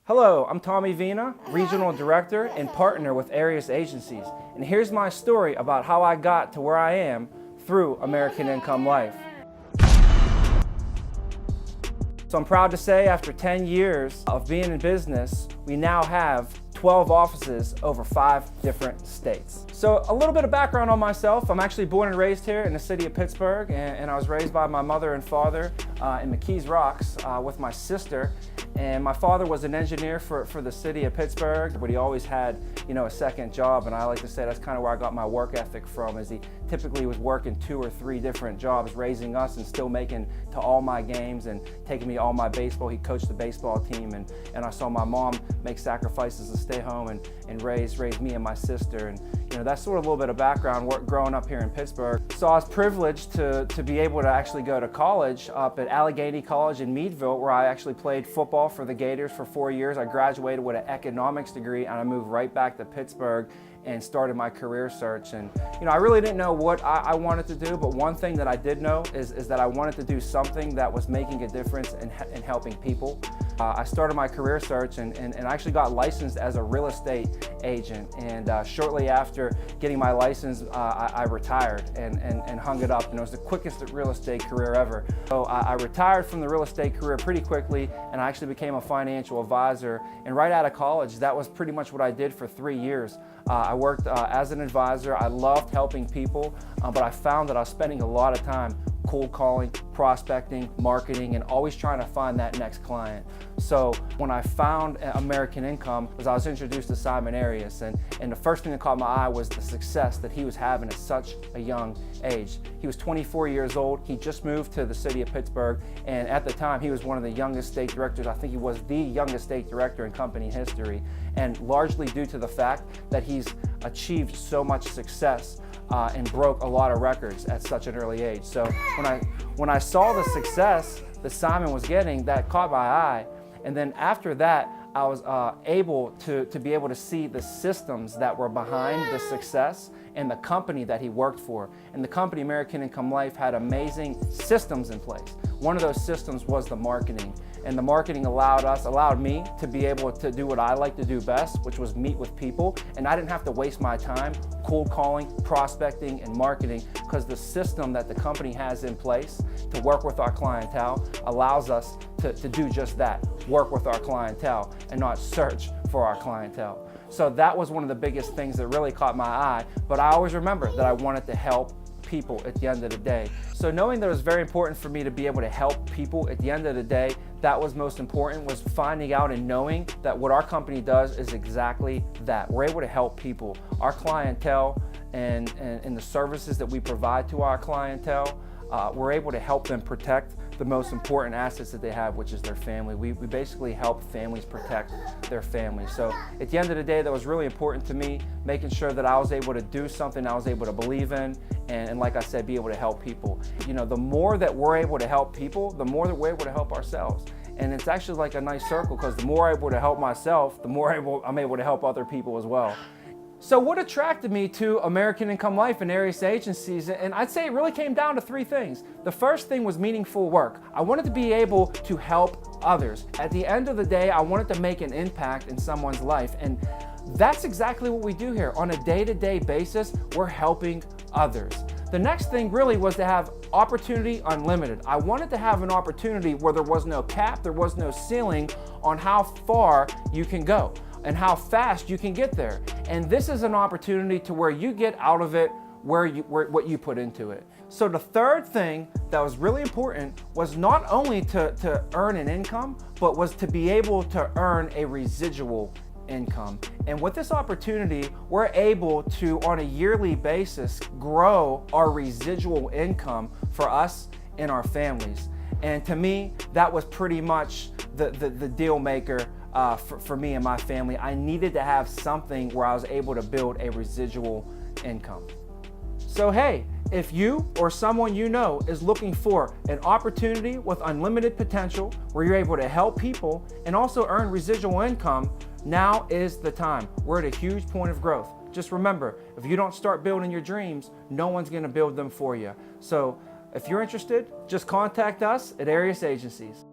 Hello, I'm Tommy Vena, Regional Director and Partner with Arias Agencies, and here's my story about how I got to where I am through American Income Life. So I'm proud to say after 10 years of being in business, we now have 12 offices over 5 different states. So a little bit of background on myself. I'm actually born and raised here in the city of Pittsburgh, and I was raised by my mother and father in McKees Rocks with my sister. And my father was an engineer for the city of Pittsburgh, but he always had, a second job. And I like to say that's kind of where I got my work ethic from, is he typically was working 2 or 3 different jobs, raising us and still making to all my games and taking me all my baseball. He coached the baseball team, and I saw my mom make sacrifices to stay home and raise me and my sister. And that's sort of a little bit of background growing up here in Pittsburgh. So I was privileged to be able to actually go to college up at Allegheny College in Meadville, where I actually played football for the Gators for 4 years. I graduated with an economics degree, and I moved right back to Pittsburgh and started my career search. And I really didn't know what I wanted to do, but one thing that I did know is that I wanted to do something that was making a difference in helping people. I started my career search and I actually got licensed as a real estate agent. And shortly after getting my license, I retired and hung it up. And it was the quickest real estate career ever. So I retired from the real estate career pretty quickly, and I actually became a financial advisor. And right out of college, that was pretty much what I did for 3 years. I worked as an advisor. I loved helping people, but I found that I was spending a lot of time cold calling, prospecting, marketing, and always trying to find that next client. So when I found American Income, I was introduced to Simon Arias, and the first thing that caught my eye was the success that he was having at such a young age. He was 24 years old. He just moved to the city of Pittsburgh, and at the time he was one of the youngest state directors. I think he was the youngest state director in company history, and largely due to the fact that he's achieved so much success and broke a lot of records at such an early age. So when I saw the success that Simon was getting, that caught my eye. And then after that, I was able to be able to see the systems that were behind the success and the company that he worked for. And the company, American Income Life, had amazing systems in place. One of those systems was the marketing. And the marketing allowed me to be able to do what I like to do best, which was meet with people. And I didn't have to waste my time cold calling, prospecting, and marketing, because the system that the company has in place to work with our clientele allows us to do just that, work with our clientele and not search for our clientele. So that was one of the biggest things that really caught my eye. But I always remember that I wanted to help people at the end of the day. So knowing that it was very important for me to be able to help people at the end of the day, that was most important, was finding out and knowing that what our company does is exactly that. We're able to help people. Our clientele and the services that we provide to our clientele, we're able to help them protect the most important assets that they have, which is their family. We basically help families protect their families. So at the end of the day, that was really important to me, making sure that I was able to do something I was able to believe in, and like I said, be able to help people. The more that we're able to help people, the more that we're able to help ourselves. And it's actually like a nice circle, because the more I'm able to help myself, the more I'm able to help other people as well. So what attracted me to American Income Life and Arias Agencies? And I'd say it really came down to 3 things. The first thing was meaningful work. I wanted to be able to help others. At the end of the day, I wanted to make an impact in someone's life. And that's exactly what we do here. On a day-to-day basis, we're helping others. The next thing really was to have opportunity unlimited. I wanted to have an opportunity where there was no cap, there was no ceiling on how far you can go and how fast you can get there. And this is an opportunity to where you get out of it what you put into it. So the third thing that was really important was not only to earn an income, but was to be able to earn a residual income. And with this opportunity, we're able to, on a yearly basis, grow our residual income for us and our families. And to me, that was pretty much the deal maker for me and my family. I needed to have something where I was able to build a residual income. So hey, if you or someone you know is looking for an opportunity with unlimited potential, where you're able to help people and also earn residual income, now is the time. We're at a huge point of growth. Just remember, if you don't start building your dreams, no one's gonna build them for you. So if you're interested, just contact us at Arias Agencies.